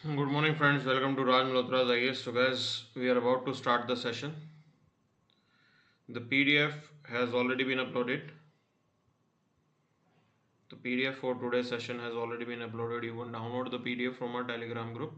Good morning, friends. Welcome to Raj Malhotra IAS. So, guys, we are about to start the session. The PDF has already been uploaded. The PDF for today's session has already been uploaded. You can download the PDF from our Telegram group.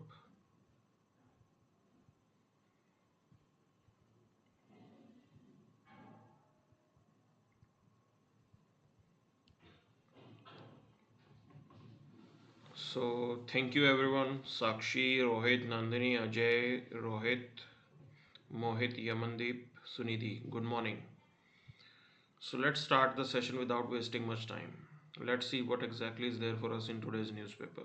So, thank you everyone. Sakshi, Rohit, Nandini, Ajay, Rohit, Mohit, Yamandeep, Sunidhi. Good morning. So, let's start the session without wasting much time. Let's see what exactly is there for us in today's newspaper.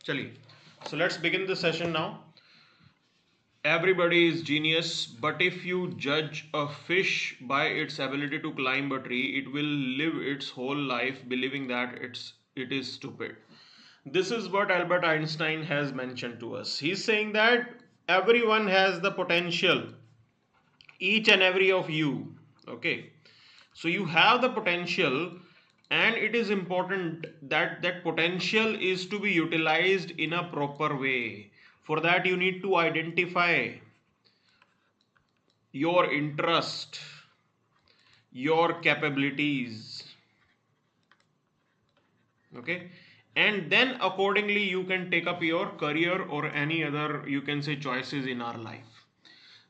Chali. So, let's begin the session now. Everybody is genius, but if you judge a fish by its ability to climb a tree, it will live its whole life believing that it is stupid. This is what Albert Einstein has mentioned to us. He's saying that everyone has the potential, each and every of you. Okay, so you have the potential, and it is important that that potential is to be utilized in a proper way. For that, you need to identify your interest, your capabilities, okay, and then accordingly you can take up your career or any other, you can say, choices in our life.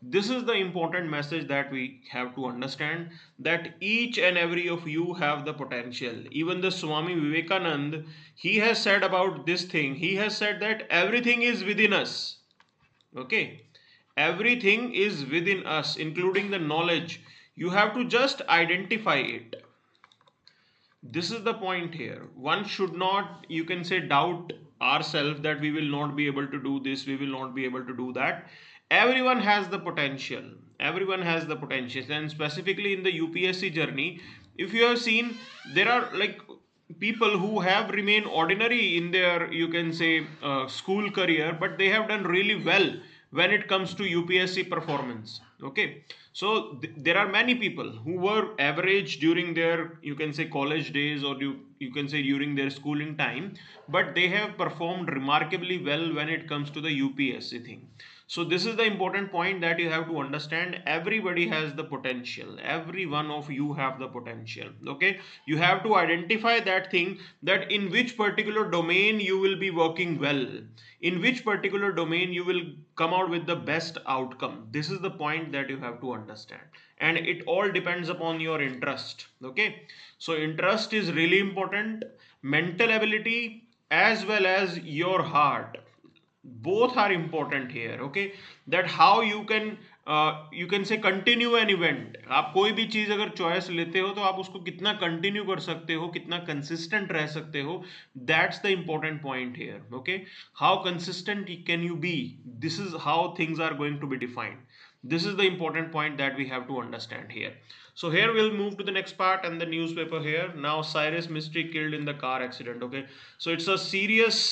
This is the important message that we have to understand, that each and every of you have the potential. Even the Swami Vivekanand, he has said about this thing, he has said that everything is within us. Okay, everything is within us, including the knowledge. You have to just identify it. This is the point here. One should not, you can say, doubt ourselves that we will not be able to do this, we will not be able to do that. Everyone has the potential. Everyone has the potential. And specifically in the UPSC journey, if you have seen, there are like people who have remained ordinary in their, you can say, school career, but they have done really well when it comes to UPSC performance. Okay, so there are many people who were average during their, you can say, college days, or you can say during their schooling time, but they have performed remarkably well when it comes to the UPSC thing. So this is the important point that you have to understand. Everybody has the potential. Every one of you have the potential. Okay, you have to identify that thing, that in which particular domain you will be working well, in which particular domain you will come out with the best outcome. This is the point that you have to understand, and it all depends upon your interest. Okay, so interest is really important. Mental ability as well as your heart, both are important here. Okay, that how you can say continue an event. आप कोई भी चीज अगर choice लेते हो तो आप उसको कितना कंटिन्यू कर सकते हो, कितना कंसिस्टेंट रह सकते हो. That's the important point here. Okay, how consistent can you be, this is how things are going to be defined. This is the important point that we have to understand here. So here we'll move to the next part and the newspaper here. Now, Cyrus Mystery killed in the car accident. Okay, so it's a serious,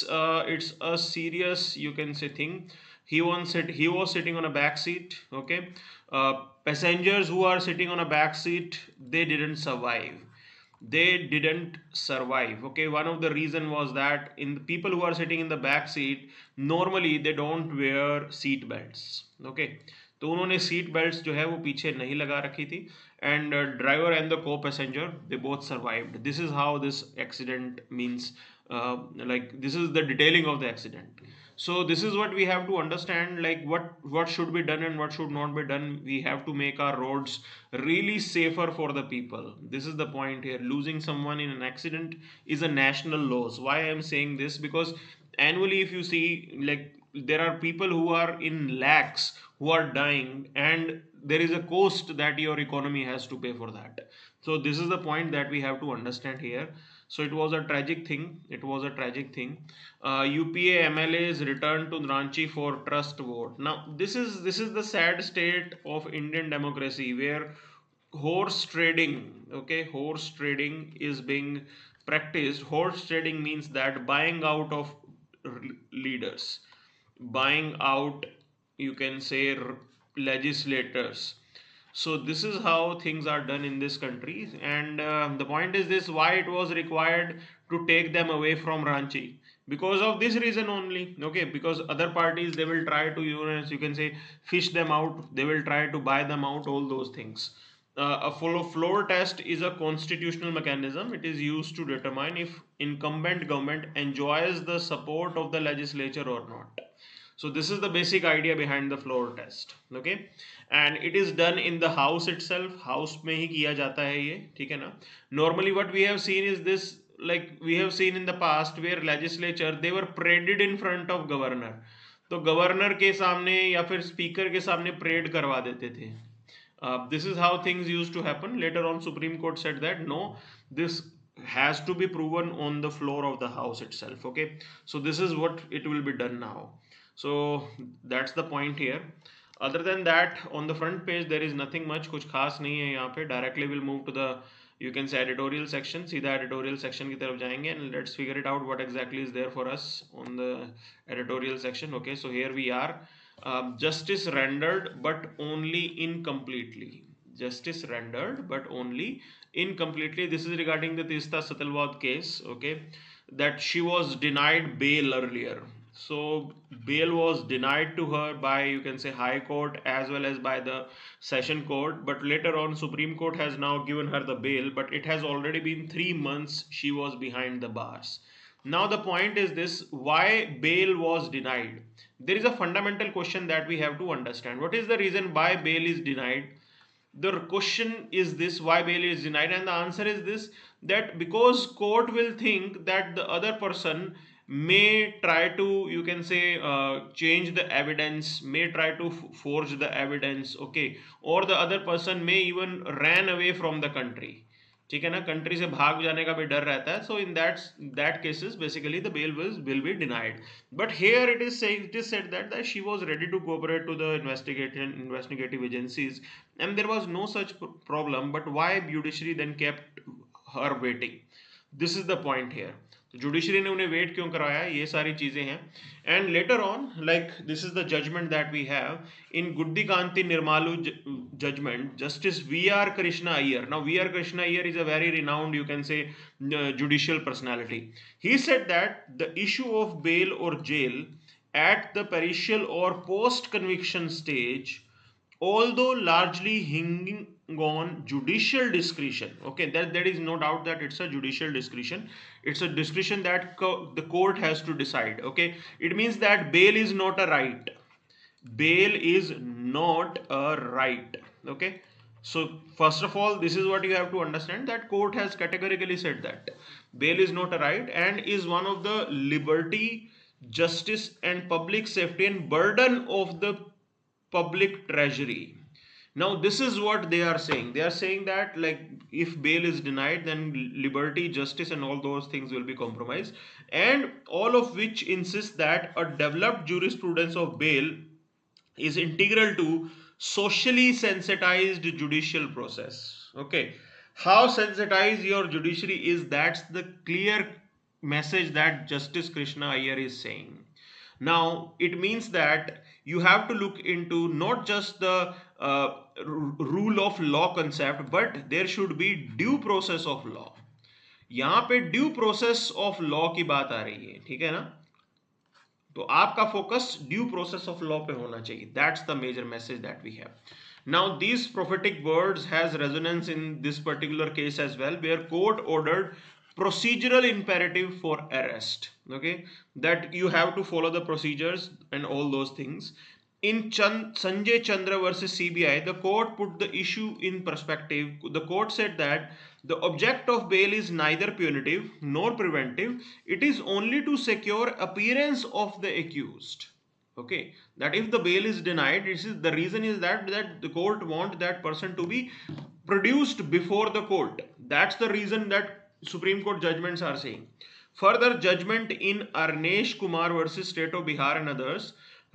you can say, thing. He was sitting on a back seat. Okay, passengers who are sitting on a back seat, they didn't survive. They didn't survive. Okay, one of the reason was that in the people who are sitting in the back seat, normally they don't wear seat belts. Okay, तो उन्होंने seat belts जो है वो पीछे नहीं लगा रखी थी, एंड ड्राइवर एंड द को passenger, they both survived. This is how this accident means, like this is the detailing of the accident. So this is what we have to understand, like what should be done and what should not be done. We have to make our roads really safer for the people. This is the point here. Losing someone in an accident is a national loss. Why I am saying this? Because annually, if you see, like, there are people who are in lakhs who are dying, and there is a cost that your economy has to pay for that. So this is the point that we have to understand here. So it was a tragic thing. It was a tragic thing. UPA MLAs returned to Ranchi for trust vote. Now this is the sad state of Indian democracy, where horse trading, okay, horse trading is being practiced, horse trading means that buying out of leaders, buying out, you can say, legislators. So this is how things are done in this country, and the point is this: why it was required to take them away from Ranchi? Because of this reason only. Okay, because other parties, they will try to, you can say, fish them out, they will try to buy them out, all those things. A full floor test is a constitutional mechanism. It is used to determine if incumbent government enjoys the support of the legislature or not. So this is the basic idea behind the floor test. Okay, and it is done in the house itself. House में ही किया जाता है ये, ठीक है ना? Normally what we have seen is this, like we have seen in the past where legislature, they were paraded in front of governor. तो governor के सामने या फिर स्पीकर के सामने परेड करवा देते थे. This is how things used to happen. Later on, Supreme Court said that no, this has to be proven on the floor of the house itself. Okay, so this is what it will be done now. So that's the point here. Other than that, on the front page there is nothing much. कुछ खास नहीं है यहाँ पे. Directly we'll move to the, you can say, editorial section. सीधा editorial section की तरफ जाएंगे and let's figure it out what exactly is there for us on the editorial section. Okay, so here we are. Justice rendered but only incompletely. Justice rendered but only incompletely. This is regarding the Tista Satalwad case. Okay, that she was denied bail earlier. So bail was denied to her by, you can say, High Court as well as by the Session Court, but later on Supreme Court has now given her the bail, but it has already been 3 months she was behind the bars. Now the point is this: why bail was denied? There is a fundamental question that we have to understand. What is the reason why bail is denied? The question is this: why bail is denied? And the answer is this, that because court will think that the other person may try to, you can say, change the evidence, may try to forge the evidence. Okay, or the other person may even ran away from the country. ठीक है ना, country से भाग जाने का भी डर रहता है. So in that cases basically the bail will be denied. But here it is said that she was ready to cooperate to the investigative agencies and there was no such problem. But why judiciary then kept her waiting? This is the point here. Judiciary ने उन्हें wait क्यों कराया, ये सारी चीजें हैं. And later on, like this is the judgement that we have in Guddi Kanti Nirmalu judgment. Justice V.R. Krishna Iyer. Now V.R. Krishna Iyer is a very renowned, you can say, judicial personality. He said that the issue of bail or jail at the peritial or post conviction stage, although largely hinging on judicial discretion. Okay, there is no doubt that it's a judicial discretion. It's a discretion that the court has to decide. Okay, it means that bail is not a right. Bail is not a right. Okay, so first of all, this is what you have to understand, that court has categorically said that bail is not a right and is one of the liberty, justice and public safety and burden of the public treasury. Now this is what they are saying. They are saying that, like, if bail is denied, then liberty, justice and all those things will be compromised, and all of which insist that a developed jurisprudence of bail is integral to socially sensitized judicial process. Okay, how sensitized your judiciary is, that's the clear message that Justice Krishna Iyer is saying. Now it means that you have to look into not just the rule of law concept, but there should be due process of law. यहाँ पे due process of law की बात आ रही है, ठीक है ना? तो आपका focus due process of law पे होना चाहिए. That's the major message that we have. Now these prophetic words has resonance in this particular case as well, where court ordered procedural imperative for arrest. Okay, that you have to follow the procedures and all those things. In Sanjay Chandra versus CBI, the court put the issue in perspective. The court said that the object of bail is neither punitive nor preventive. It is only to secure appearance of the accused. Okay, that if the bail is denied, the reason is that the court want that person to be produced before the court. That's the reason that Supreme Court judgments are saying. Further judgment in Arnesh Kumar versus State of Bihar and others,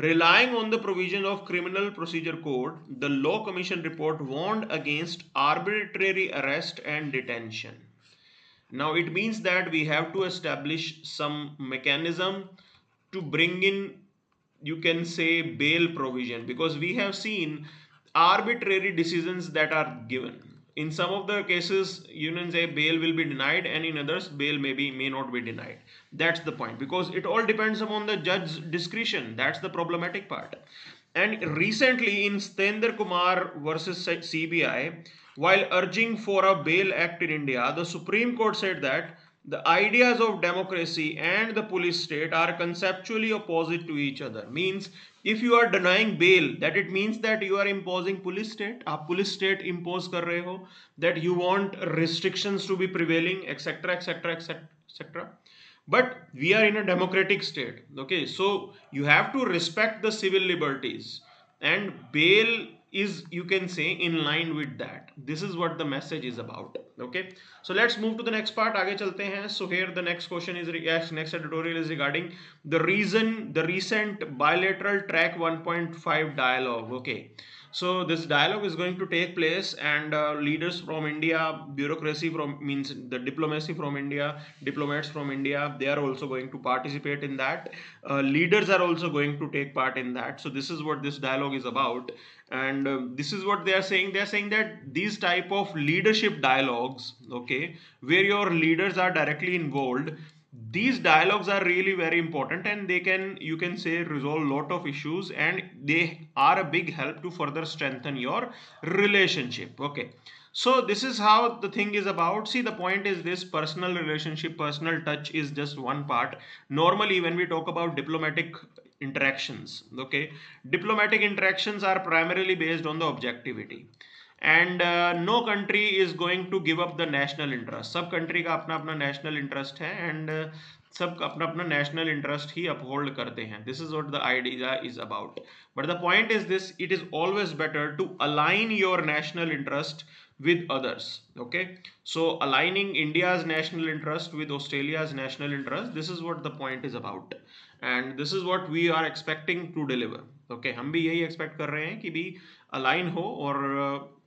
relying on the provision of Criminal Procedure Code, the Law Commission report warned against arbitrary arrest and detention. Now it means that we have to establish some mechanism to bring in, you can say, bail provision, because we have seen arbitrary decisions that are given. In some of the cases, you can say bail will be denied, and in others bail may not be denied. That's the point, because it all depends upon the judge's discretion. That's the problematic part. And recently in Stender Kumar versus CBI, while urging for a bail act in India, the Supreme Court said that the ideas of democracy and the police state are conceptually opposite to each other. Means if you are denying bail, that it means that you are imposing police state. आप police state impose कर रहे हो, that you want restrictions to be prevailing, etc., etc., etc., etc. But we are in a democratic state. Okay, so you have to respect the civil liberties, and bail is, you can say, in line with that. This is what the message is about. Okay, so let's move to the next part. आगे चलते हैं. So here the next question is, next editorial is regarding the recent bilateral track 1.5 dialogue. Okay, so this dialogue is going to take place, and leaders from India, bureaucracy from, means the diplomacy from India, diplomats from India, they are also going to participate in that. Leaders are also going to take part in that. So this is what this dialogue is about, and this is what they are saying. They are saying that these type of leadership dialogues, okay, where your leaders are directly involved, these dialogues are really very important, and they can, you can say, resolve lot of issues, and they are a big help to further strengthen your relationship. Okay, so this is how the thing is about. See, the point is this: personal relationship, personal touch is just one part. Normally when we talk about diplomatic interactions, okay, diplomatic interactions are primarily based on the objectivity, and no country is going to give up the national interest. सब country का अपना अपना national interest है, and सब अपना अपना national interest ही uphold करते हैं. This is what the idea is about. But the point is this: it is always better to align your national interest with others. Okay, so aligning India's national interest with Australia's national interest, this is what the point is about, and this is what we are expecting to deliver. Okay, हम भी यही expect कर रहे हैं कि भी align हो, और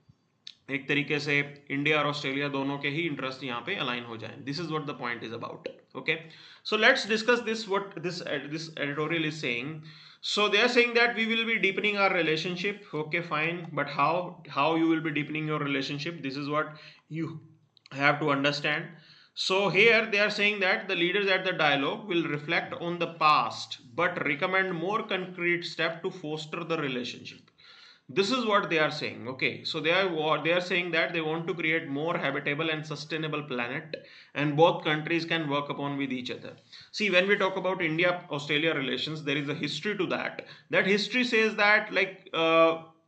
एक तरीके से इंडिया और ऑस्ट्रेलिया दोनों के ही इंटरेस्ट यहाँ पे अलाइन हो जाएं. This is what the point is about. Okay, so let's discuss this what this editorial is saying. So they are saying that we will be deepening our relationship. Okay, fine, but how you will be deepening your relationship? This is what you have to understand. So here they are saying that the leaders at the dialogue will reflect on the past but recommend more concrete steps to foster the relationship. This is what they are saying. Okay, so they are saying that they want to create more habitable and sustainable planet, and both countries can work upon with each other. See, when we talk about India Australia relations, there is a history to that. That history says that, like,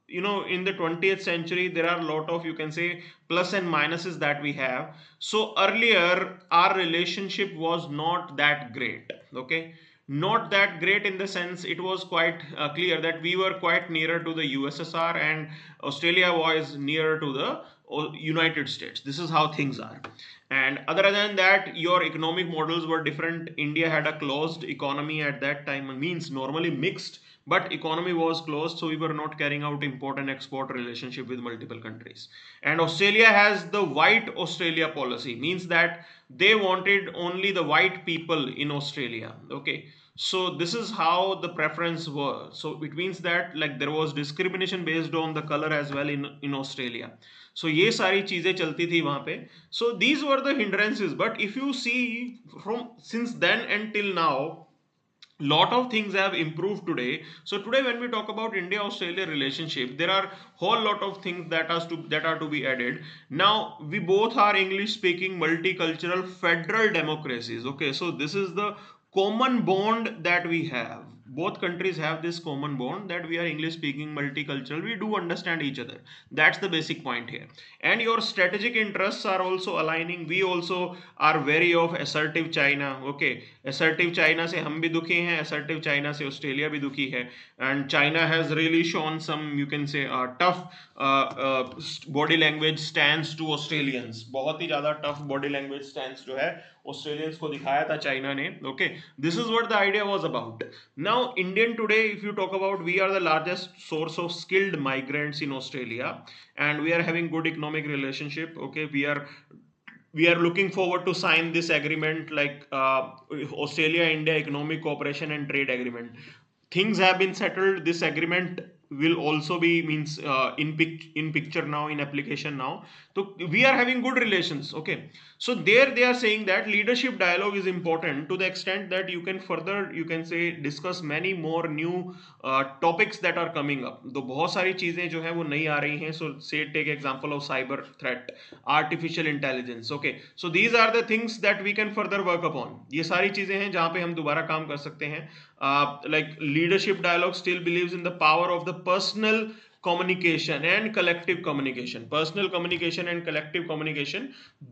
in the 20th century there are a lot of, you can say, plus and minuses that we have. So earlier our relationship was not that great. Okay, not that great in the sense it was quite clear that we were quite nearer to the USSR, and Australia was nearer to the United States. This is how things are. And other than that, your economic models were different. India had a closed economy at that time, means normally mixed, but economy was closed, so we were not carrying out import and export relationship with multiple countries. And Australia has the white Australia policy, means that they wanted only the white people in Australia. Okay, so this is how the preference were. So it means that, like, there was discrimination based on the color as well in Australia. So ये सारी चीजें चलती थी वहां पे. So these were the hindrances. But if you see from since then until now, lot of things have improved today. So today when we talk about India Australia relationship, there are whole lot of things that are to be added. Now we both are English speaking multicultural federal democracies. Okay, so this is the common bond that we have. Both countries have this common bond that we are English speaking multicultural, we do understand each other. That's the basic point here. And your strategic interests are also aligning. We also are wary of assertive China. Okay, assertive China से हम भी दुखी हैं, assertive China से Australia भी दुखी है. And China has really shown some, you can say, tough body language stance to Australians. बहुत ही ज़्यादा tough body language stance जो है Australians को दिखाया था चाइना ने. Okay, this is what the idea was about. Now Indian today, if you talk about, we are the largest source of skilled migrants in Australia, and we are having good economic relationship. Okay, we are looking forward to sign this agreement, like Australia India economic cooperation and trade agreement. Things have been settled. This agreement will also be means in picture now, in application now. So we are having good relations. Okay, so there they are saying that leadership dialogue is important to the extent that you can further, you can say, discuss many more new topics that are coming up. तो बहुत सारी चीजें जो है वो नई आ रही हैं. So say take example of cyber threat, artificial intelligence. Okay, so these are the things that we can further work upon. ये सारी चीजें हैं जहाँ पे हम दोबारा काम कर सकते हैं. Like leadership dialogue still believes in the power of the personal communication and collective communication. Personal communication and collective communication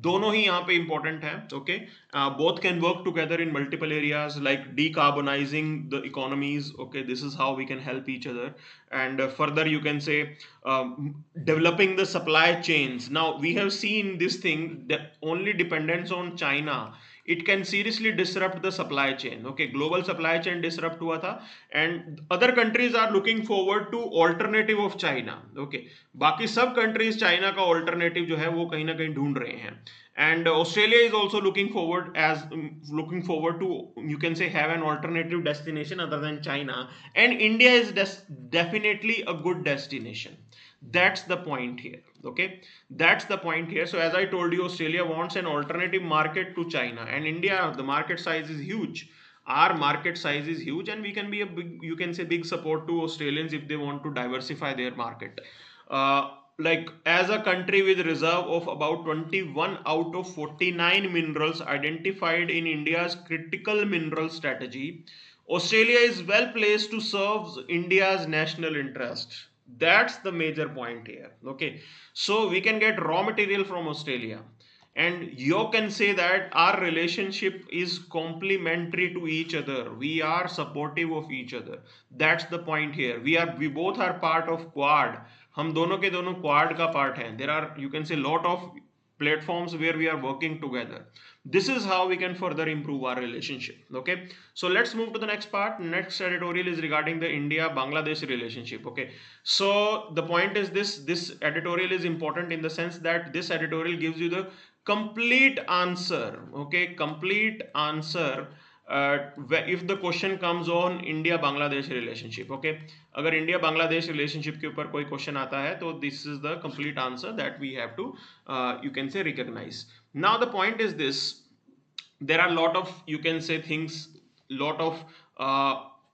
दोनों ही यहाँ पे important है. Okay, both can work together in multiple areas like decarbonizing the economies. Okay, this is how we can help each other. And further you can say developing the supply chains. Now we have seen this thing that only dependence on China, it can seriously disrupt the supply chain. Okay, global supply chain disrupt हुआ था, and other countries are looking forward to alternative of China. Okay, बाकी सब countries China का alternative जो है वो कहीं ना कहीं ढूंढ रहे हैं. And Australia is also looking forward to, you can say, have an alternative destination other than China, and India is definitely a good destination. That's the point here. Okay, that's the point here. So as I told you, Australia wants an alternative market to China, and India, the market size is huge. Our market size is huge, and we can be a big, you can say, big support to Australians if they want to diversify their market. Like as a country with reserve of about 21 out of 49 minerals identified in India's critical mineral strategy, Australia is well placed to serve India's national interest. That's the major point here. Okay, so we can get raw material from Australia, and you can say that our relationship is complementary to each other. We are supportive of each other. That's the point here. We both are part of Quad. हम दोनों के दोनों quad का part हैं. There are, you can say, lot of platforms where we are working together. This is how we can further improve our relationship. Okay, so let's move to the next part. Next editorial is regarding the India Bangladesh relationship. Okay, so the point is this editorial is important in the sense that this editorial gives you the complete answer. Okay, complete answer if the question comes on India Bangladesh relationship. Okay, अगर India Bangladesh relationship के ऊपर कोई question आता है तो this is the complete answer that we have to you can say recognize. Now the point is this: there are a lot of, you can say, things, lot of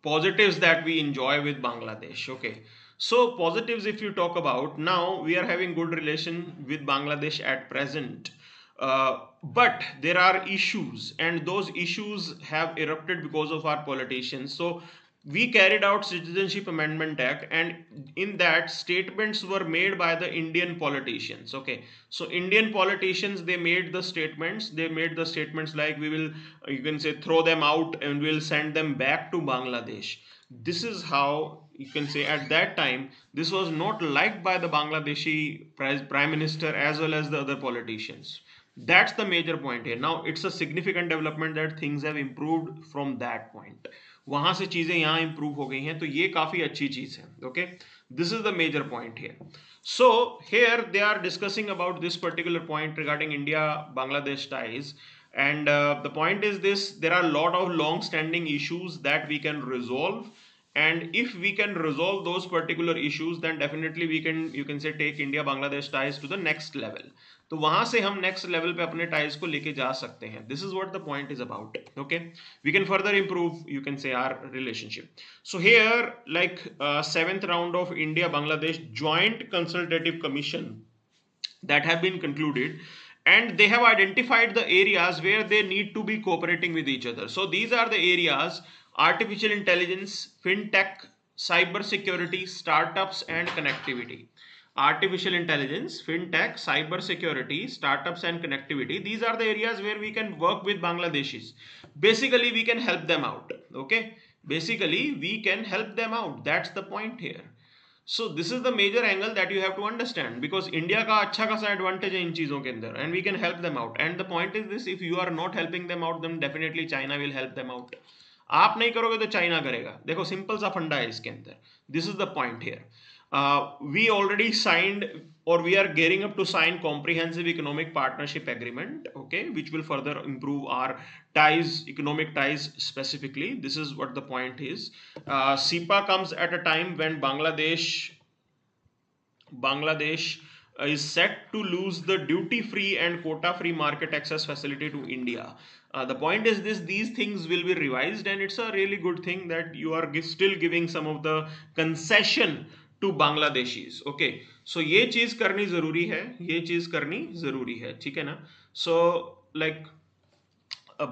positives that we enjoy with Bangladesh. Okay, so positives, if you talk about, now we are having good relation with Bangladesh at present. But there are issues, and those issues have erupted because of our politicians. So we carried out Citizenship Amendment Act, and in that statements were made by the Indian politicians. Okay, so Indian politicians, they made the statements. They made the statements like, we will, you can say, throw them out and we'll send them back to Bangladesh. This is how, you can say, at that time this was not liked by the Bangladeshi prime minister as well as the other politicians. That's the major point here. Now it's a significant development that things have improved from that point. वहां से चीजें यहाँ improve हो गई हैं, तो ये काफी अच्छी चीज है. Okay, this is the major point here. So here they are discussing about this particular point regarding India Bangladesh ties, and the point is this: there are a lot of long-standing issues that we can resolve, and if we can resolve those particular issues, then definitely we can, you can say, take India Bangladesh ties to the next level. तो वहां से हम next level पे अपने ties को लेके जा सकते हैं. This is what the point is about. Okay, we can further improve, you can say, our relationship. So here, like 7th round of India Bangladesh joint consultative commission that have been concluded, and they have identified the areas where they need to be cooperating with each other. So these are the areas: artificial intelligence, fintech, cyber security, startups and connectivity. Artificial intelligence, fintech, cyber security, startups and connectivity, these are the areas where we can work with Bangladeshis. Basically we can help them out. Okay, basically we can help them out. That's the point here. So this is the major angle that you have to understand, because India का अच्छा खासा advantage है इन चीजों के अंदर, and we can help them out. And the point is this: if you are not helping them out, then definitely China will help them out. आप नहीं करोगे तो चाइना करेगा. देखो, सिंपल सा फंडा है इसके अंदर. This is the point here. We already signed or we are gearing up to sign comprehensive economic partnership agreement, okay, which will further improve our ties, economic ties specifically. This is what the point is. CEPA comes at a time when Bangladesh is set to lose the duty-free and quota-free market access facility to India. The point is this: these things will be revised, and it's a really good thing that you are still giving some of the concession to Bangladeshis. Okay, so ये चीज करनी जरूरी है, ये चीज करनी जरूरी है, ठीक है ना? So like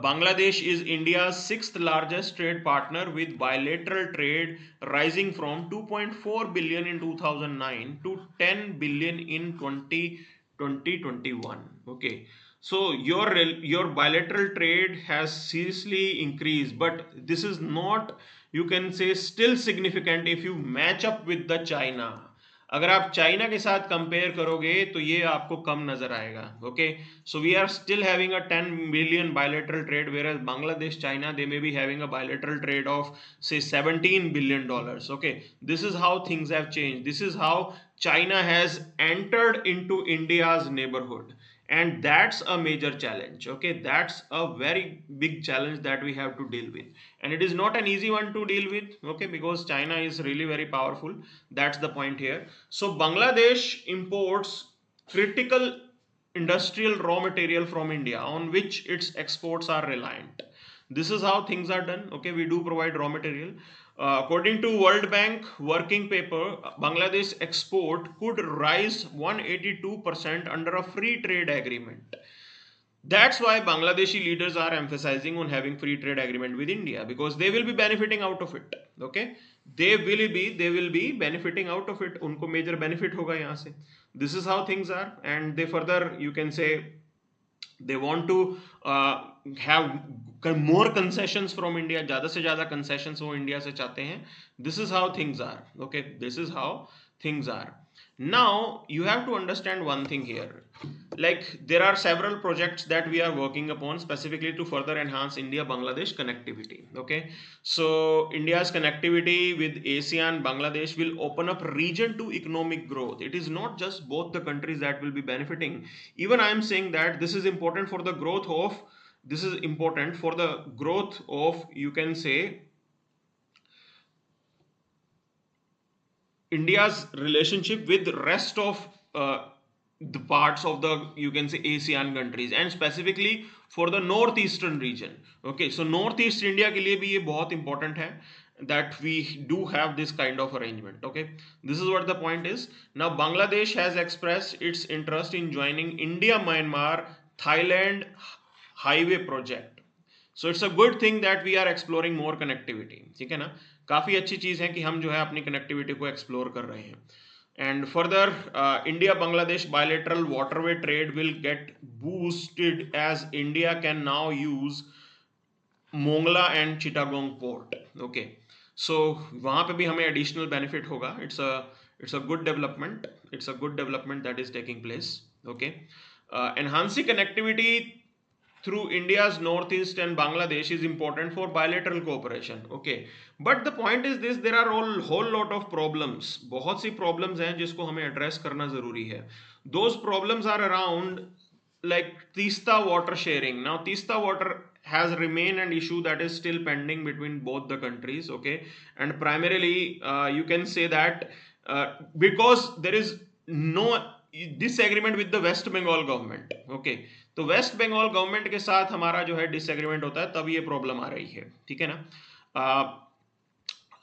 Bangladesh is India's sixth largest trade partner, with bilateral trade rising from 2.4 billion in 2009 to 10 billion in 2021. Okay, so your bilateral trade has seriously increased, but this is not, you can say, still significant if you match up with the China. अगर आप China के साथ compare करोगे तो ये आपको कम नजर आएगा. Okay, so we are still having a 10 billion bilateral trade, whereas Bangladesh, China, they may be having a bilateral trade of say 17 billion dollars. Okay, this is how things have changed. This is how China has entered into India's neighborhood, and that's a major challenge. Okay, that's a very big challenge that we have to deal with, and it is not an easy one to deal with. Okay, because China is really very powerful. That's the point here. So Bangladesh imports critical industrial raw material from India, on which its exports are reliant. This is how things are done. Okay, we do provide raw material. According to World Bank working paper, Bangladesh export could rise 182% under a free trade agreement. That's why Bangladeshi leaders are emphasizing on having free trade agreement with India, because they will be benefiting out of it. Okay, they will be benefiting out of it. उनको major benefit होगा यहाँ से. This is how things are, and they further, you can say, they want to have more concessions from India. ज़्यादा से ज़्यादा concessions वो India से चाहते हैं. This is how things are. Okay, this is how things are. Now you have to understand one thing here. Like, there are several projects that we are working upon specifically to further enhance India-Bangladesh connectivity. Okay, so India's connectivity with ASEAN, Bangladesh will open up region to economic growth. It is not just both the countries that will be benefiting. Even I am saying that this is important for the growth of, you can say, India's relationship with the rest of the parts of the, you can say, ASEAN countries, and specifically for the northeastern region. Okay, so northeast India के लिए भी ये बहुत important है that we do have this kind of arrangement. Okay, this is what the point is. Now Bangladesh has expressed its interest in joining India Myanmar Thailand highway project. So it's a good thing that we are exploring more connectivity. ठीक है ना? काफ़ी अच्छी चीज़ है कि हम जो है अपनी कनेक्टिविटी को एक्सप्लोर कर रहे हैं. And further, India-Bangladesh bilateral waterway trade will get boosted as India can now use Mongla and Chittagong port. Okay, so वहाँ पे भी हमें additional benefit होगा. It's a good development. It's a good development that is taking place. Okay, enhancing connectivity through India's northeast and Bangladesh is important for bilateral cooperation. Okay, but the point is this: there are a whole lot of problems. बहुत सी problems हैं जिसको हमें address करना जरूरी है. Those problems are around like Teesta water sharing. Now Teesta water has remained an issue that is still pending between both the countries. Okay, and primarily you can say that because there is no disagreement with the West Bengal government. Okay, तो waste Bengal government के साथ हमारा जो है disagreement होता है, तब ये प्रॉब्लम आ रही है. ठीक है ना?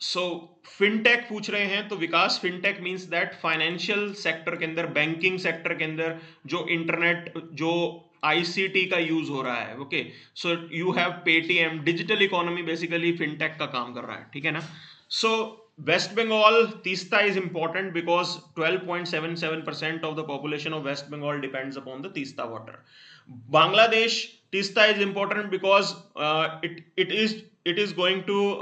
सो फिनटेक पूछ रहे हैं, तो विकास fintech means that financial sector के अंदर, बैंकिंग सेक्टर के अंदर जो इंटरनेट, जो आईसीटी का यूज हो रहा है. Okay, so you have Paytm, digital economy basically fintech का काम कर रहा है. ठीक है ना? सो West Bengal, Teesta is important because 12.77% of the population of West Bengal depends upon the Teesta water. Bangladesh, Teesta is important because it is going to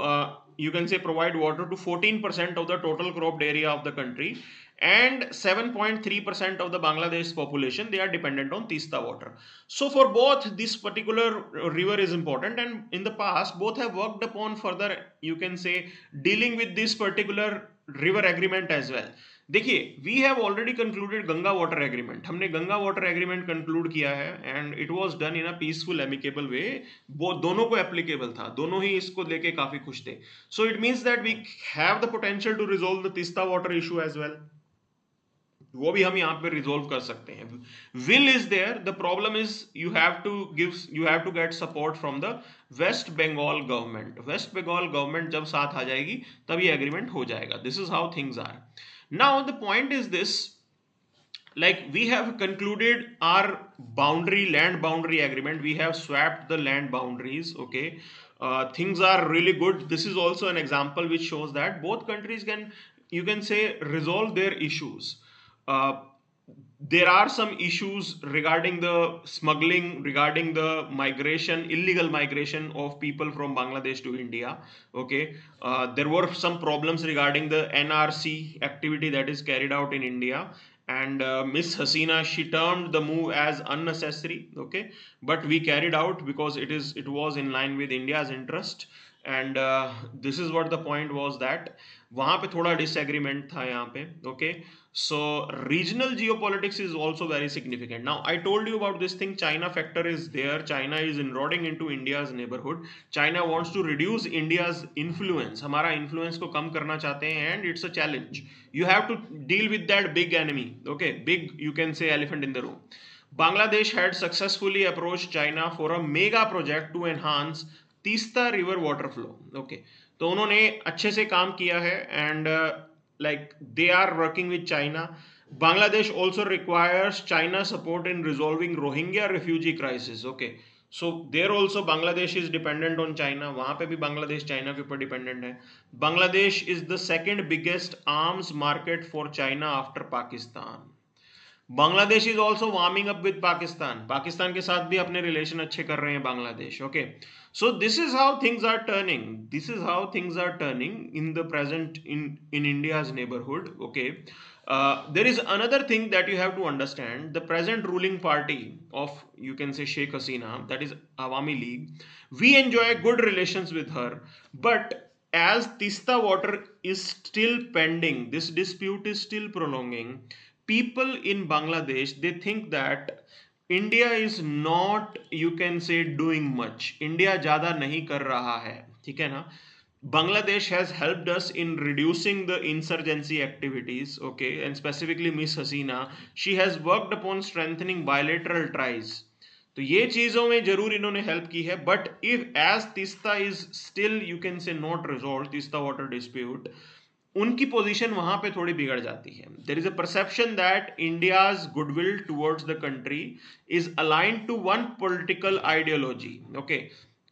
you can say provide water to 14% of the total cropped area of the country, and 7.3% of the Bangladesh population, they are dependent on Teesta water. So for both, this particular river is important, and in the past both have worked upon further, you can say, dealing with this particular river agreement as well. देखिए, we have already concluded Ganga water agreement, हमने Ganga water agreement conclude किया है and it was done in a peaceful amicable way. वो दोनों को applicable था, दोनों ही इसको लेके काफी खुश थे। So it means that we have the potential to resolve the Teesta water issue as well. वो भी हम यहाँ पे रिजोल्व कर सकते हैं। Will is there, the problem is you have to get support from the West Bengal government. West Bengal government जब साथ आ जाएगी तब ये एग्रीमेंट हो जाएगा। This is how things are. Now the point is this, like we have concluded our land boundary agreement, we have swapped the land boundaries, okay. Things are really good. This is also an example which shows that both countries can, you can say, resolve their issues. uh, there are some issues regarding the smuggling, regarding the migration, illegal migration of people from Bangladesh to India. Okay, there were some problems regarding the NRC activity that is carried out in India, and Miss Hasina, she termed the move as unnecessary. Okay, but we carried out because it was in line with India's interest, and this is what the point was, that वहां पे थोड़ा disagreement था यहाँ पे। Okay, so regional geopolitics is also very significant. Now I told you about this thing, China factor is there, China is inroading into India's neighbourhood, China wants to reduce India's influence, हमारा influence को कम करना चाहते हैं, and it's a challenge. You have to deal with that big enemy, okay, big, you can say elephant in the room. Bangladesh had successfully approached China for a mega project to enhance Teesta river water flow. Okay, तो उन्होंने अच्छे से काम किया है, and like they are working with China. Bangladesh also requires China support in resolving Rohingya refugee crisis. Okay, so there also Bangladesh is dependent on China, वहां पे भी बांग्लादेश चाइना के ऊपर डिपेंडेंट है। Bangladesh is the second biggest arms market for China after Pakistan. Bangladesh is also warming up with Pakistan, Pakistan के साथ भी अपने रिलेशन अच्छे कर रहे हैं Bangladesh. Okay, so this is how things are turning, this is how things are turning in the present in India's neighborhood. Okay, there is another thing that you have to understand. The present ruling party of, you can say, Sheikh Hasina, that is Awami League, we enjoy good relations with her, but as Tista water is still pending, this dispute is still prolonging, people in Bangladesh, they think that India is not, you can say, doing much, India ज़्यादा नहीं कर रहा है, ठीक है ना। Bangladesh has helped us in reducing the insurgency activities, okay, and specifically Miss Hasina, she has worked upon strengthening bilateral ties, तो ये चीजों में जरूर इन्होंने हेल्प की है। But if as Teesta is still, you can say, not resolve, Teesta water dispute, उनकी position वहां पे थोड़ी बिगड़ जाती है। There is a perception that India's goodwill towards the country is aligned to one political ideology. Okay,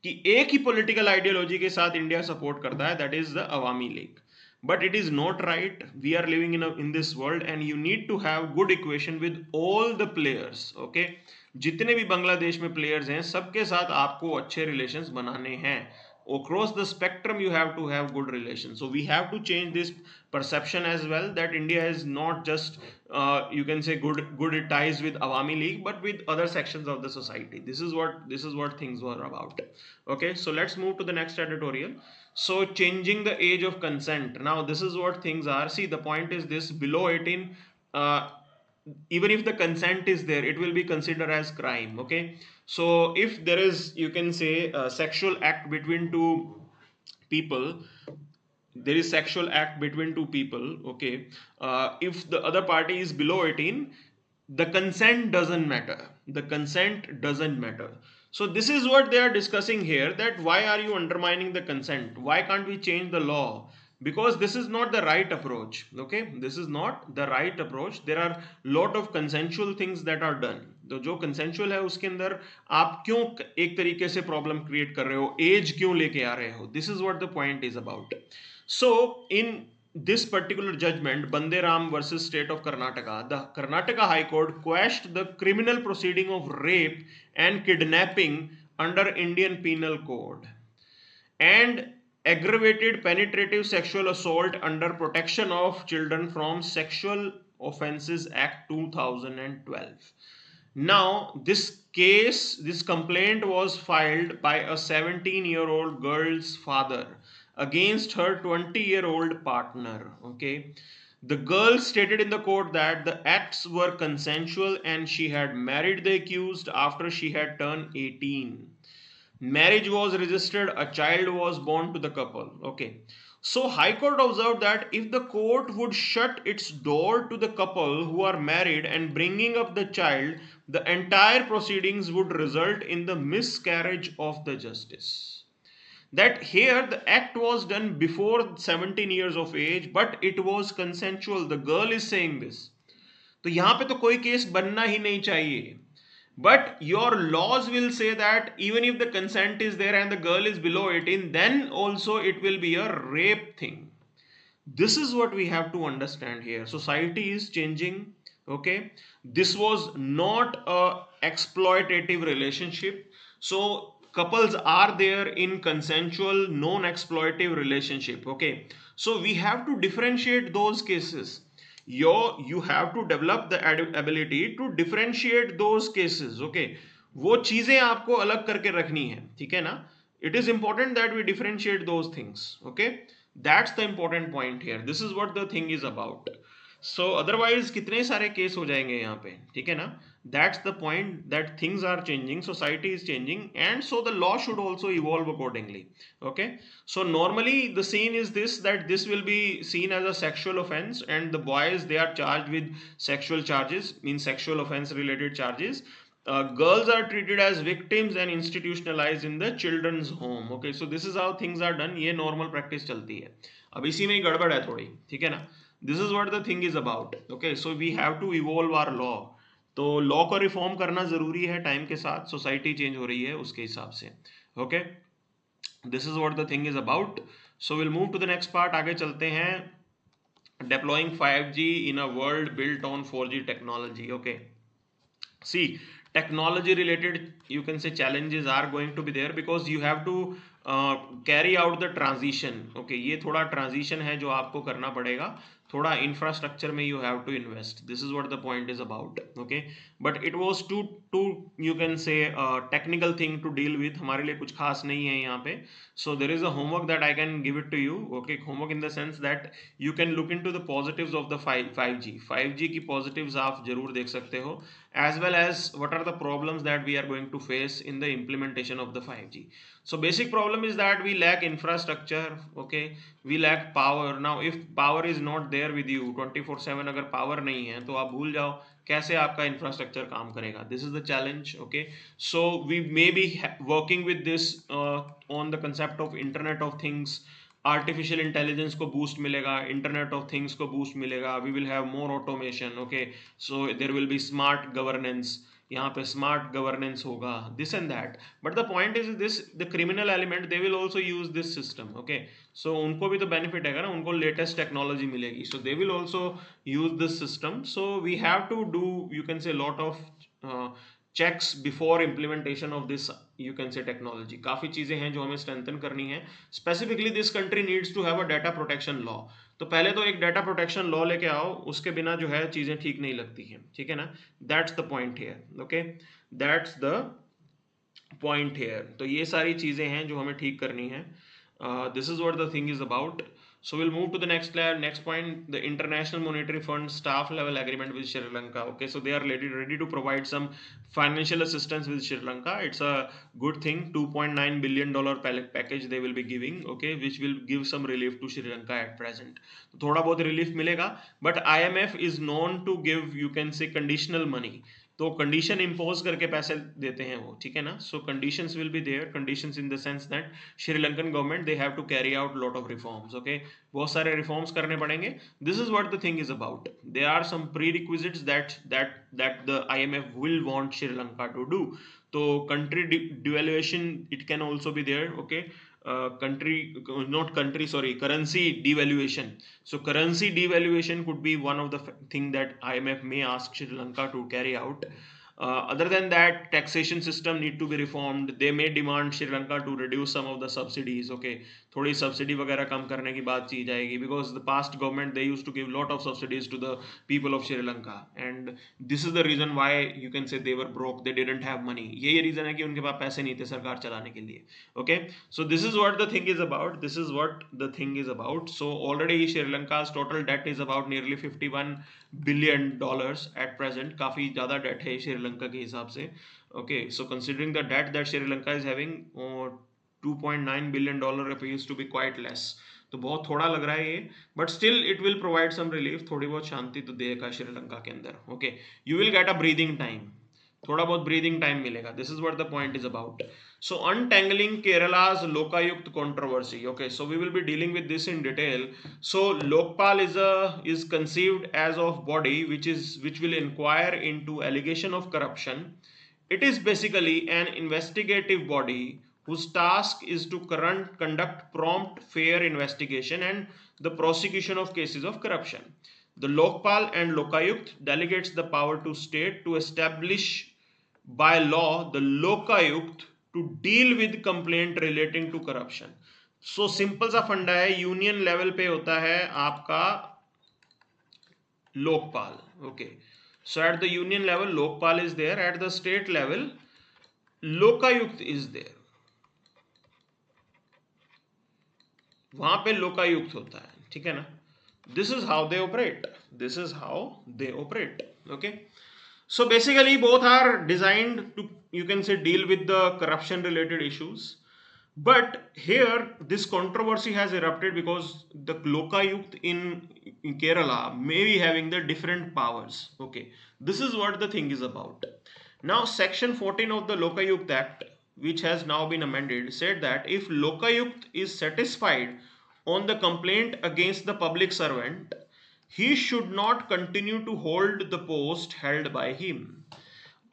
कि एक ही पॉलिटिकल आइडियोलॉजी के साथ इंडिया सपोर्ट करता है, that is the Awami League. But it is not right, we are living in this world and you need to have good equation with all the players. Okay, जितने भी बांग्लादेश में players हैं सबके साथ आपको अच्छे रिलेशंस बनाने हैं। across the spectrum you have to have good relations, so we have to change this perception as well, that India is not just you can say good ties with Awami League, but with other sections of the society. This is what things were about. Okay, so let's move to the next editorial. So changing the age of consent, now this is what things are. See, the point is this: below 18, even if the consent is there, it will be considered as crime. Okay, so if there is, you can say, a sexual act between two people, there is sexual act between two people, okay, if the other party is below 18, the consent doesn't matter, the consent doesn't matter. So this is what they are discussing here, that why are you undermining the consent, why can't we change the law, because this is not the right approach. Okay, this is not the right approach. There are lot of consensual things that are done. तो जो consensual है उसके अंदर आप क्यों एक तरीके से प्रॉब्लम क्रिएट कर रहे हो, एज क्यों लेके आ रहे हो, this is what the point is about. So in this particular judgment, Bande Ram versus State of Karnataka, the Karnataka High Court quashed the criminal proceeding of rape and kidnapping under Indian Penal Code and aggravated penetrative sexual assault under Protection of Children from Sexual Offences Act 2012. Now, this complaint was filed by a 17-year-old girl's father against her 20-year-old partner. Okay, The girl stated in the court that the acts were consensual and she had married the accused after she had turned 18. Marriage was registered, a child was born to the couple. Okay. So High Court observed that if the court would shut its door to the couple who are married and bringing up the child, the entire proceedings would result in the miscarriage of the justice. That here the act was done before 17 years of age, but it was consensual. The girl is saying this. तो यहाँ पे तो कोई case बनना ही नहीं चाहिए. But your laws will say that even if the consent is there and the girl is below 18, then also it will be a rape thing. This is what we have to understand here. Society is changing. Okay. This was not a exploitative relationship. So couples are there in consensual, non-exploitative relationship. Okay. So we have to differentiate those cases. You have to develop the ability to differentiate those cases. Okay. वो चीजें आपको अलग करके रखनी है, ठीक है ना. It is important that we differentiate those things. Okay. That's the important point here. This is what the thing is about. So otherwise कितने सारे केस हो जाएंगे यहाँ पे, ठीक है ना. That's the point, that things are changing, society is changing, and so the law should also evolve accordingly. Okay. So normally the scene is this, that this will be seen as a sexual offense, and the boys, they are charged with sexual charges, means sexual offense related charges. Girls are treated as victims and institutionalized in the children's home. Okay, so this is how things are done. ये normal practice चलती है. अब इसी में ही गड़बड़ है थोड़ी, ठीक है ना. This is what the thing is about. Okay, so we have to evolve our law. तो लॉ को रिफॉर्म करना जरूरी है टाइम के साथ. सोसाइटी चेंज हो रही है उसके हिसाब से. Okay, this is what the thing is about. So will move to the next part. आगे चलते हैं. Deploying 5G in a world built on 4G technology. Okay, see, technology related, you can say, challenges are going to be there because you have to carry out the transition. Okay, ये थोड़ा transition है जो आपको करना पड़ेगा. थोड़ा infrastructure में you have to invest. This is what the point is about. Okay, but it was to you can say technical thing to deal with. हमारे लिए कुछ खास नहीं है यहाँ पे. So there is a homework that I can give it to you. Okay, homework in the sense that you can look in to the positives of the 5G की positives आप जरूर देख सकते हो, as well as what are the problems that we are going to face in the implementation of the 5G. So basic problem is that we lack infrastructure. Okay, we lack power. Now if power is not there with you 24/7, अगर power नहीं है तो आप भूल जाओ कैसे आपका infrastructure काम करेगा. This is the challenge. Okay, so we may be working with this on the concept of internet of things. Artificial intelligence को बूस्ट मिलेगा, इंटरनेट ऑफ थिंग्स को बूस्ट मिलेगा. We will have more automation. Okay, so there will be smart governance. यहाँ पे smart governance होगा, this and that. But the point is this, the criminal element they will also use this system. Okay, सो उनको भी तो benefit है ना, उनको latest technology मिलेगी. So they will also use this system. So we have to do, you can say, lot of checks before implementation of this, you can say, technology. काफी चीजें हैं जो हमें strengthen करनी है. Specifically this country needs to have a data protection law. तो पहले तो एक data protection law लेके आओ, उसके बिना जो है चीजें ठीक नहीं लगती हैं, ठीक है ना. That's the point here. Okay, that's the point here. तो ये सारी चीजें हैं जो हमें ठीक करनी है. This is what the thing is about. So we'll move to the next layer. Next point, the International Monetary Fund staff level agreement with Sri Lanka. Okay, so they are ready to provide some financial assistance with Sri Lanka. It's a good thing. $2.9 billion package they will be giving. Okay, which will give some relief to Sri Lanka at present. तो थोड़ा बहुत relief मिलेगा. But IMF is known to give, you can say, conditional money. तो condition impose करके पैसे देते हैं वो, ठीक है ना. So conditions will be there. Conditions in the sense that Sri Lankan government, they have to carry out lot of reforms. Okay, बहुत सारे रिफॉर्म्स करने पड़ेंगे. This is what the thing is about. There are some prerequisites that the IMF will want Sri Lanka to do. तो country devaluation, it can also be there. Okay, currency devaluation. So currency devaluation could be one of the thing that IMF may ask Sri Lanka to carry out. Other than that, taxation system need to be reformed. They may demand Sri Lanka to reduce some of the subsidies. Okay, थोड़ी subsidy वगैरह कम करने की बात की जाएगी, because the past government they used to give lot of subsidies to the people of Sri Lanka, and this is the reason why you can say they were broke, they didn't have money. यही reason है कि उनके पास पैसे नहीं थे सरकार चलाने के लिए। Okay, so this is what the thing is about, this is what the thing is about. So already Sri Lanka's total debt is about nearly $51 billion at present. काफी ज्यादा डेट है श्रीलंका के हिसाब से। Okay, so considering the debt that Sri Lanka is having, $2.9 billion appears to be quite less. तो बहुत थोड़ा लग रहा है ये, but still it will provide some relief, थोड़ी बहुत शांति तो देगा श्रीलंका के अंदर। Okay, you will get a breathing time, थोड़ा बहुत breathing time मिलेगा। This is what the point is about. So untangling Kerala's Lokayukt controversy. Okay, so we will be dealing with this in detail. So Lokpal is conceived as of body which will inquire into allegation of corruption. It is basically an investigative body whose task is to conduct prompt, fair investigation and the prosecution of cases of corruption. The Lokpal and Lokayukt delegates the power to state to establish by law the Lokayukt to deal with complaint relating to corruption. So simple सा फंडा है, union level पे होता है आपका Lokpal. Okay, so at the union level Lokpal is there, at the state level Lokayukt is there, वहां पे लोकायुक्त होता है, ठीक है ना। This is how they operate, this is how they operate. Okay, so basically both are designed to, you can say, deal with the corruption related issues, but here this controversy has erupted because the Lokayukt in Kerala may be having the different powers. Okay, this is what the thing is about. Now section 14 of the Lokayukt Act, which has now been amended, said that if Lokayukt is satisfied on the complaint against the public servant, he should not continue to hold the post held by him.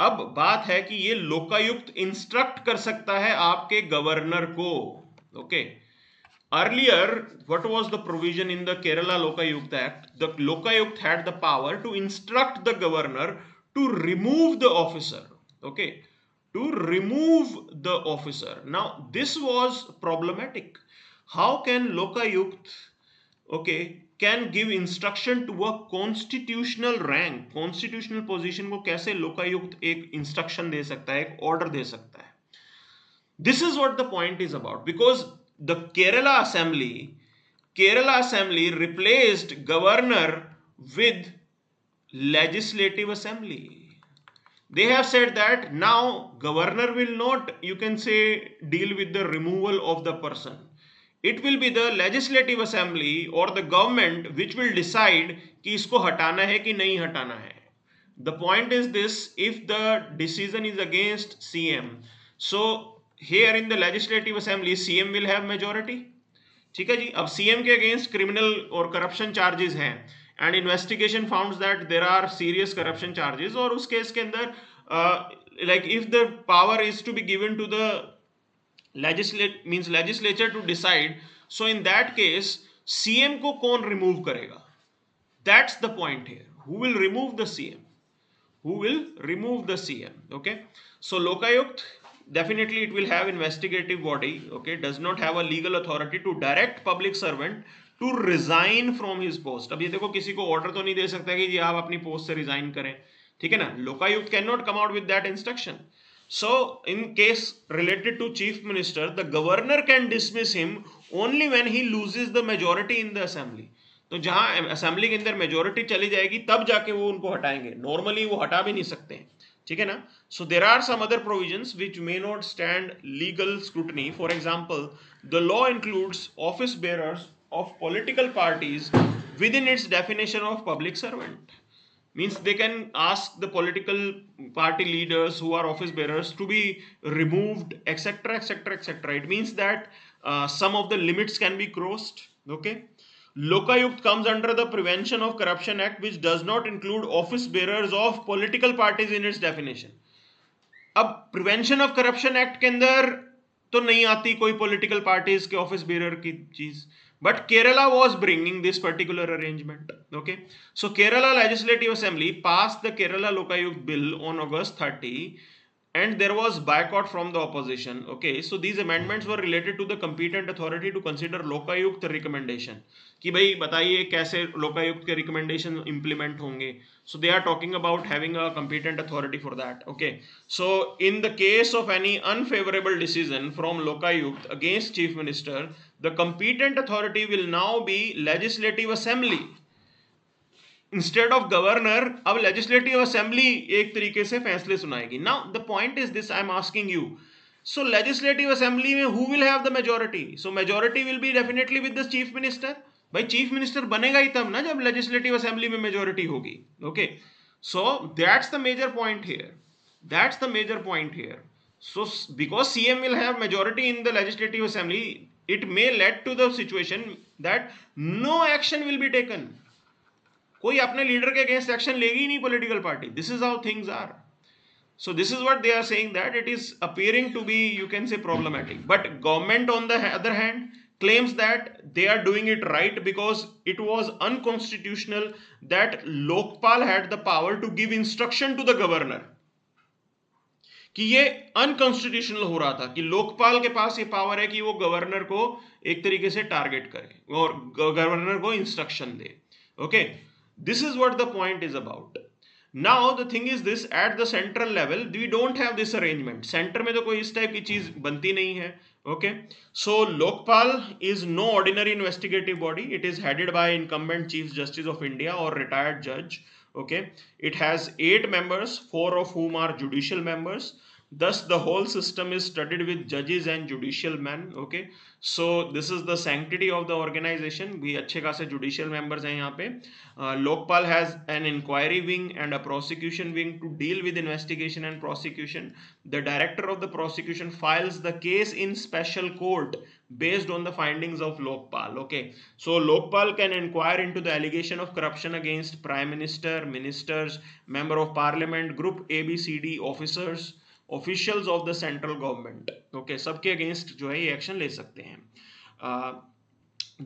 अब बात है कि ये Lokayukta instruct कर सकता है आपके governor को। Okay, earlier what was the provision in the Kerala Lokayukta act? The Lokayukta had the power to instruct the governor to remove the officer. Okay, to remove the officer. Now this was problematic. How can Lokayukta can give instruction to a constitutional rank, constitutional position को कैसे लोकायुक्त एक instruction दे सकता है, एक order दे सकता है? This is what the point is about, because the Kerala Assembly replaced governor with legislative assembly. They have said that now governor will not, you can say, deal with the removal of the person. It will be the legislative assembly or the government which will decide कि इसको हटाना है कि नहीं हटाना है. The point is this: if the decision is against CM, so here in the legislative assembly CM will have majority. ठीक है जी. अब CM के against criminal और corruption charges हैं and investigation found that there are serious corruption charges, और उस case के अंदर like if the power is to be given to the legislature to decide, so in that case CM को कौन remove करेगा? That's the point here. Who will remove the CM? Who will remove the CM? Okay, so Lokayukt, definitely it will have investigative body. Okay, does not have a legal authority to direct public servant to resign from his post. अब ये देखो, किसी को order तो नहीं दे सकता कि जी आप अपनी post से resign करें, ठीक है ना. Lokayukt cannot come out with that instruction. So in case related to chief minister, the governor can dismiss him only when he loses the majority in the assembly. तो जहां असेंबली के अंदर majority चली जाएगी तब जाके वो उनको हटाएंगे, नॉर्मली वो हटा भी नहीं सकते हैं, ठीक है ना. So there are some other provisions which may not stand legal scrutiny. For example, the law includes office bearers of political parties within its definition of public servant. Means they can ask the political party leaders who are office bearers to be removed, etc, etc, etc. It means that some of the limits can be crossed. Okay, Lokayukt comes under the Prevention of Corruption Act, which does not include office bearers of political parties in its definition. अब Prevention of Corruption Act के अंदर तो नहीं आती कोई political parties के office bearer की चीज, but Kerala was bringing this particular arrangement. Okay, so Kerala Legislative Assembly passed the Kerala Lokayukt Bill on August 30, and there was boycott from the opposition. Okay, so these amendments were related to the competent authority to consider Lokayukta recommendation कि भाई बताइए कैसे लोकायुक्त के recommendation implement होंगे. So they are talking about having a competent authority for that. Okay, so in the case of any unfavorable decision from lokayukt against chief minister, the competent authority will now be legislative assembly instead of governor. अब legislative assembly एक तरीके से फैसले सुनाएगी. Now the point is this, I am asking you, so legislative assembly में who will have the majority? So majority will be definitely with the chief minister. भाई chief minister बनेगा ही तब ना जब लेजिस्लेटिव असेंबली में मेजोरिटी होगी. Okay, so that's the major point here. That's the major point here. So because CM will have majority in the legislative assembly, it may lead to the situation that no action will be taken. कोई अपने leader के against action लेगी ही नहीं political party. This is how things are. So this is what they are saying, that it is appearing to be, you can say, problematic. But government on the other hand claims that they are doing it right because it was unconstitutional that Lokpal had the power to give instruction to the governor. कि ये unconstitutional हो रहा था कि लोकपाल के पास ये power है कि वो गवर्नर को एक तरीके से टारगेट करे और गवर्नर को instruction they. Okay, this is what the point is about. Now the thing is this, at the central level we don't have this arrangement. Center में तो कोई इस टाइप की चीज बनती नहीं है. Okay, so Lokpal is no ordinary investigative body. It is headed by incumbent Chief Justice of India or retired judge. Okay, it has 8 members, 4 of whom are judicial members. Thus the whole system is studded with judges and judicial men. Okay, so this is the sanctity of the organization. भी अच्छे खासे judicial members हैं यहाँ पे. Lokpal has an inquiry wing and a prosecution wing to deal with investigation and prosecution. The director of the prosecution files the case in special court based on the findings of Lokpal. Okay, so Lokpal can inquire into the allegation of corruption against prime minister, ministers, member of parliament, group ABCD officers, officials of the central government. Okay, सबके against जो है ये action ले सकते हैं.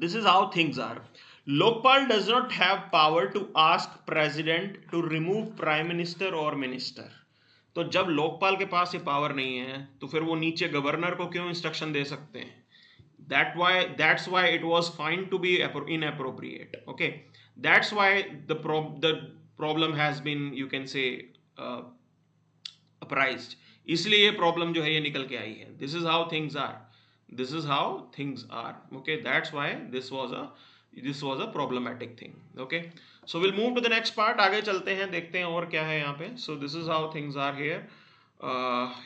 This is how things are. Lokpal does not have power to ask president to remove prime minister और minister. तो जब लोकपाल के पास ये पावर नहीं है तो फिर वो नीचे गवर्नर को क्यों इंस्ट्रक्शन दे सकते हैं? That's why it was found to be inappropriate. Okay, that's why the problem has been, you can say, uprised. इसलिए ये प्रॉब्लम जो है ये निकल के आई है. This is how things are. This is how things are. Okay, that's why this was a problematic thing. Okay, so will move to the next part. आगे चलते हैं, देखते हैं और क्या है यहाँ पे. So this is how things are here.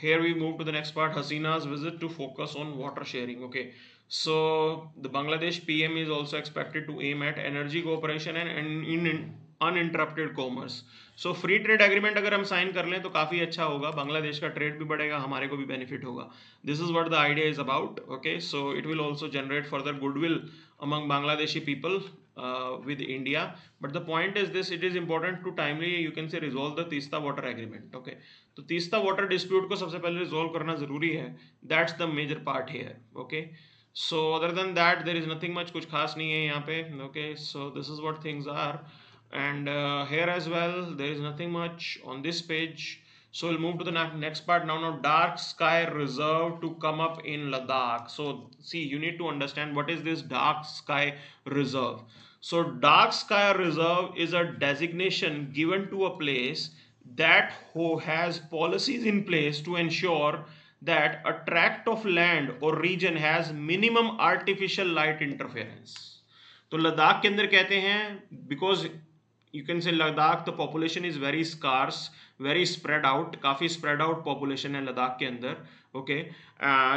Here we move to the next part, Hasina's visit to focus on water sharing. Okay, so the Bangladesh PM is also expected to aim at energy cooperation and in uninterrupted commerce. So free trade agreement अगर हम sign कर लें तो काफ़ी अच्छा होगा. बांग्लादेश का trade भी बढ़ेगा, हमारे को भी बेनिफिट होगा. This is what the idea is about. Okay, so it will also generate further goodwill among Bangladeshi people with India. But the point is this, it is important to timely, you can say, resolve the Teesta water agreement. Okay, तो Teesta water dispute को सबसे पहले resolve करना जरूरी है. That's the major part here. Okay, so other than that there is nothing much, कुछ खास नहीं है यहाँ पे. Okay, so this is what things are. And here as well there is nothing much on this page. So we'll move to the next part now. Dark sky reserve to come up in Ladakh. So see, you need to understand what is this dark sky reserve. So dark sky reserve is a designation given to a place that has policies in place to ensure that a tract of land or region has minimum artificial light interference. तो लद्दाख के अंदर कहते हैं, because you can say Ladakh, the population is very scarce, very spread out, काफी spread out population है लद्दाख के अंदर. Okay,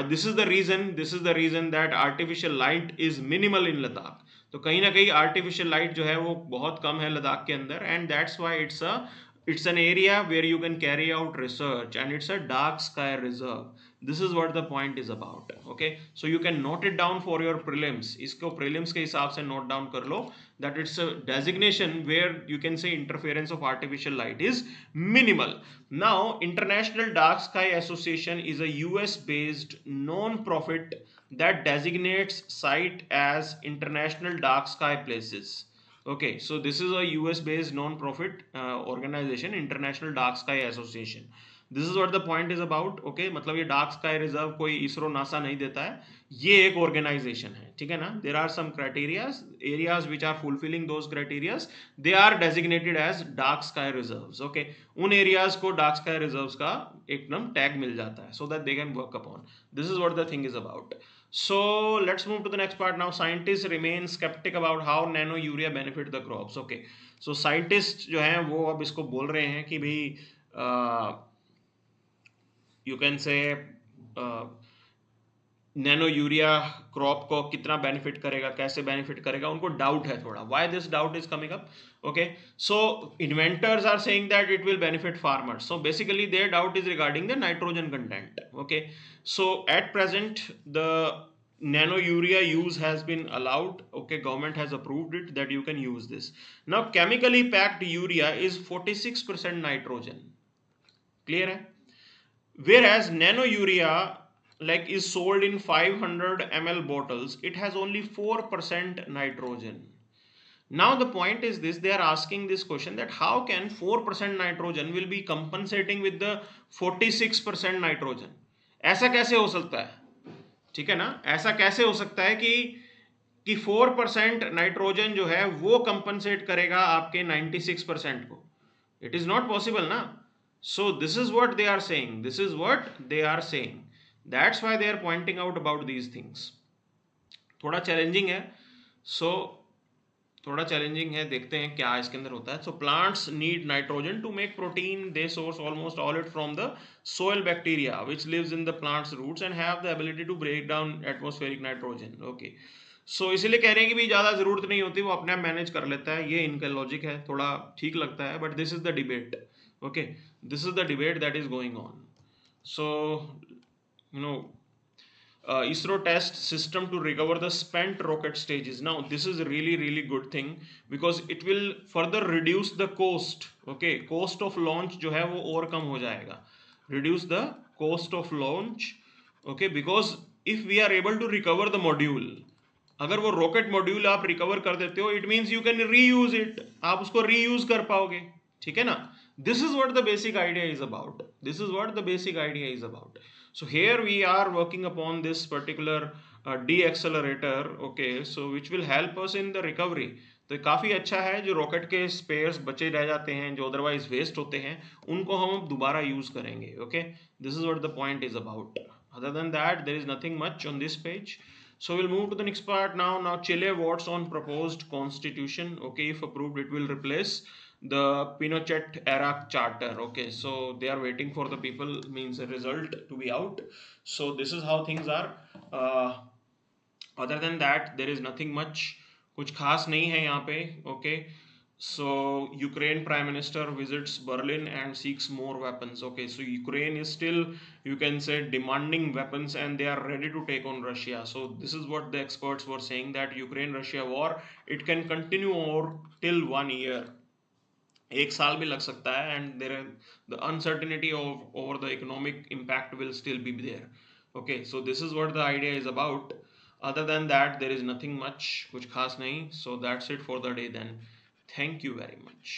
this is the reason that artificial light is minimal in Ladakh. तो कहीं ना कहीं artificial light जो है वो बहुत कम है लद्दाख के अंदर, and that's why it's an area where you can carry out research, and it's a dark sky reserve. This is what the point is about. Okay, so you can note it down for your prelims. इसको prelims के हिसाब से note down कर लो that it's a designation where you can say interference of artificial light is minimal. Now, International Dark Sky Association is a US based non-profit that designates site as international dark sky places. Okay, so this is a US based non-profit organization, International Dark Sky Association. This is what the point is about. Okay, मतलब ये dark sky reserve कोई ISRO NASA नहीं देता है, ये एक organisation है, ठीक है ना। There are some criterias, areas which are fulfilling those criterias, they are designated as dark sky reserves. Okay, उन एरियाज को डार्क स्काई रिजर्व्स का एकदम टैग मिल जाता है, so that they can work upon. This is what the thing is about. So let's move to the next part now. Scientists remain skeptic about how nano urea benefit the crops. Okay, so scientists जो हैं वो अब इसको बोल रहे हैं कि भाई यू कैन से नैनो यूरिया क्रॉप को कितना बेनिफिट करेगा, कैसे बेनिफिट करेगा, उनको डाउट है थोड़ा। Why this doubt is coming up? Okay, so inventors are saying that it will benefit farmers, so basically their doubt is regarding the nitrogen content. Okay, so at present the nano urea use has been allowed. Okay, government has approved it that you can use this. Now chemically packed urea is 46% nitrogen, clear hai? Whereas nano urea like is sold in 500 ml bottles, it has only 4% nitrogen. Now the point is this, they are asking this question that how can 4% nitrogen will be compensating with the 46% nitrogen? ऐसा कैसे हो सकता है, ठीक है ना, ऐसा कैसे हो सकता है कि 4% नाइट्रोजन जो है वो कंपनसेट करेगा आपके 96% को? इट इज नॉट पॉसिबल ना। So this is what they are saying, this is what they are saying, that's why they are pointing out about these things. थोड़ा चैलेंजिंग है, सो थोड़ा चैलेंजिंग है, देखते हैं क्या इसके अंदर होता है। So plants need nitrogen to make protein, they source almost all it from the soil bacteria which lives in the plants roots and have the ability to break down atmospheric nitrogen. Okay, so इसीलिए कह रहे हैं कि भाई ज़्यादा ज़रूरत नहीं होती, वो अपने आप मैनेज कर लेता है। ये इनका लॉजिक है, थोड़ा ठीक लगता है, but this is the debate. Okay, this is the debate that is going on. So you know ISRO test system to recover the spent rocket stages. Now this is a really good thing because it will further reduce the cost. Okay, cost of launch जो है वो और कम हो जाएगा, reduce the cost of launch. Okay, because if we are able to recover the module, अगर वो rocket module आप recover कर देते हो, it means you can reuse it, आप उसको रीयूज कर पाओगे, ठीक है ना। This is what the basic idea is about, this is what the basic idea is about. So here we are working upon this particular D accelerator. Okay, so which will help us in the recovery. तो काफ़ी अच्छा है, जो rocket के spheres बचे रह जाते हैं, जो अदरवाइज वेस्ट होते हैं, उनको हम अब दोबारा यूज करेंगे। Okay, this is what the point is about. Other than that there is nothing much on this page. So we'll move to the next part now. Now Chile votes on proposed constitution. Okay, if approved, it will replace the Pinochet era charter. Okay, so they are waiting for the people, means a result to be out. So this is how things are. Other than that, there is nothing much. कुछ खास नहीं है यहाँ पे। Okay, so Ukraine Prime Minister visits Berlin and seeks more weapons. Okay, so Ukraine is still, you can say, demanding weapons and they are ready to take on Russia. So this is what the experts were saying, that Ukraine-Russia war, it can continue over till 1 year. एक साल भी लग सकता है, and there the uncertainty of over the economic impact will still be there. Okay, so this is what the idea is about. Other than that, there is nothing much, कुछ खास नहीं. So that's it for the day then. Thank you very much.